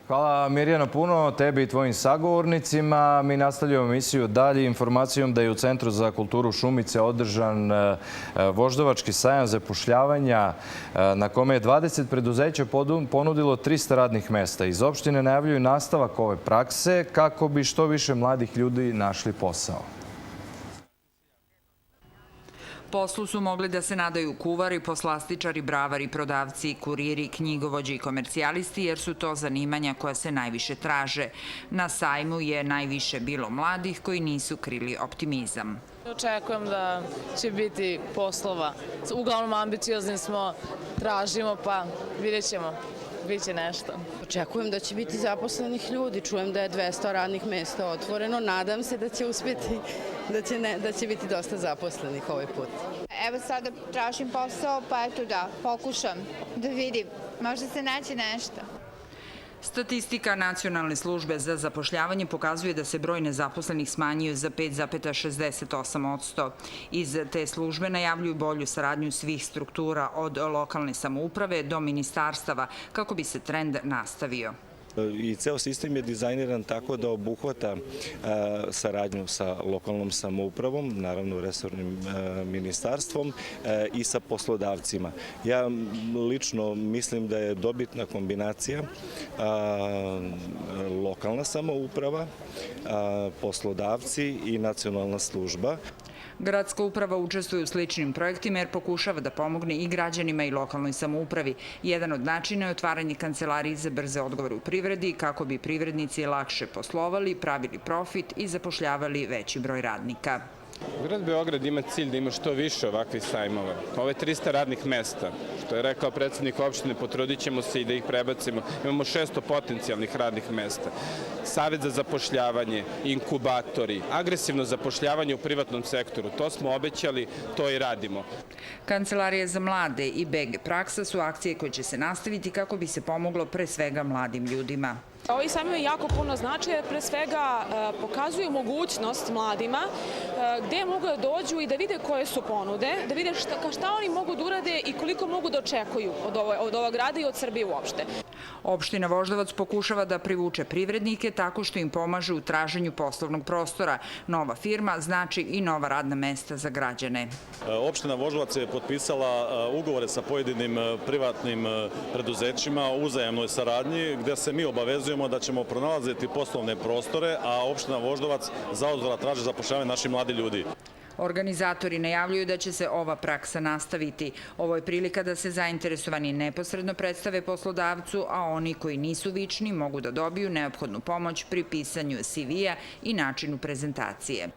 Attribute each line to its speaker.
Speaker 1: Hvala Mirjana puno, tebi i tvojim sagovornicima. Mi nastavljamo emisiju dalje informacijom da je u Centru za kulturu Šumice održan voždovački sajam zapošljavanja na kome je 20 preduzeća ponudilo 300 radnih mesta. Iz opštine najavljuju nastavak ove prakse kako bi što više mladih ljudi našli posao.
Speaker 2: Poslu su mogli da se nadaju kuvari, poslastičari, bravari, prodavci, kuriri, knjigovođe i komercijalisti jer su to zanimanja koja se najviše traže. Na sajmu je najviše bilo mladih koji nisu krili optimizam.
Speaker 3: Očekujem da će biti poslova. Uglavnom ambiciozni smo, tražimo pa vidjet ćemo. Biće nešto.
Speaker 4: Očekujem da će biti zaposlenih ljudi. Čujem da je 200 radnih mesta otvoreno. Nadam se da će uspjeti, da će biti dosta zaposlenih ovaj put.
Speaker 5: Evo sada tražim posao, pa eto da pokušam da vidim. Možda se naći nešto.
Speaker 2: Statistika Nacionalne službe za zapošljavanje pokazuje da se broj nezaposlenih smanjio za 5,68%. Iz te službe najavljuju bolju saradnju svih struktura od lokalne samouprave do ministarstava kako bi se trend nastavio.
Speaker 6: I ceo sistem je dizajniran tako da obuhvata saradnju sa lokalnom samoupravom, naravno resornim ministarstvom i sa poslodavcima. Ja lično mislim da je dobitna kombinacija lokalna samouprava, poslodavci i nacionalna služba.
Speaker 2: Gradska uprava učestvuje u sličnim projektima jer pokušava da pomogne i građanima i lokalnoj samoupravi. Jedan od načina je otvaranje kancelarije za brze odgovore u privredi kako bi privrednici lakše poslovali, pravili profit i zapošljavali veći broj radnika.
Speaker 7: Grad Beograd ima cilj da ima što više ovakvih sajmova. Ove 300 radnih mesta, što je rekao predsjednik opštine, potrudit ćemo se i da ih prebacimo. Imamo 600 potencijalnih radnih mesta. Savet za zapošljavanje, inkubatori, agresivno zapošljavanje u privatnom sektoru. To smo obećali, to i radimo.
Speaker 2: Kancelarija za mlade i BG Praksa su akcije koje će se nastaviti kako bi se pomoglo pre svega mladim ljudima.
Speaker 8: Ovi sajmovi imaju jako puno značaja, pre svega pokazuju mogućnost mladima gde mogu da dođu i da vide koje su ponude, da vide šta oni mogu da urade i koliko mogu da očekuju od ovog grada i od Srbije uopšte.
Speaker 2: Opština Voždovac pokušava da privuče privrednike tako što im pomaže u traženju poslovnog prostora. Nova firma znači i nova radna mesta za građane.
Speaker 9: Opština Voždovac je potpisala ugovore sa pojedinim privatnim preduzećima u uzajamnoj saradnji gde se mi obavezujemo da ćemo pronalaziti poslovne prostore, a opština Voždovac zauzvrat traži zapošljavanje naših mladih ljudi.
Speaker 2: Organizatori najavljuju da će se ova praksa nastaviti. Ovo je prilika da se zainteresovani neposredno predstave poslodavcu, a oni koji nisu vični mogu da dobiju neophodnu pomoć pri pisanju CV-a i načinu prezentacije.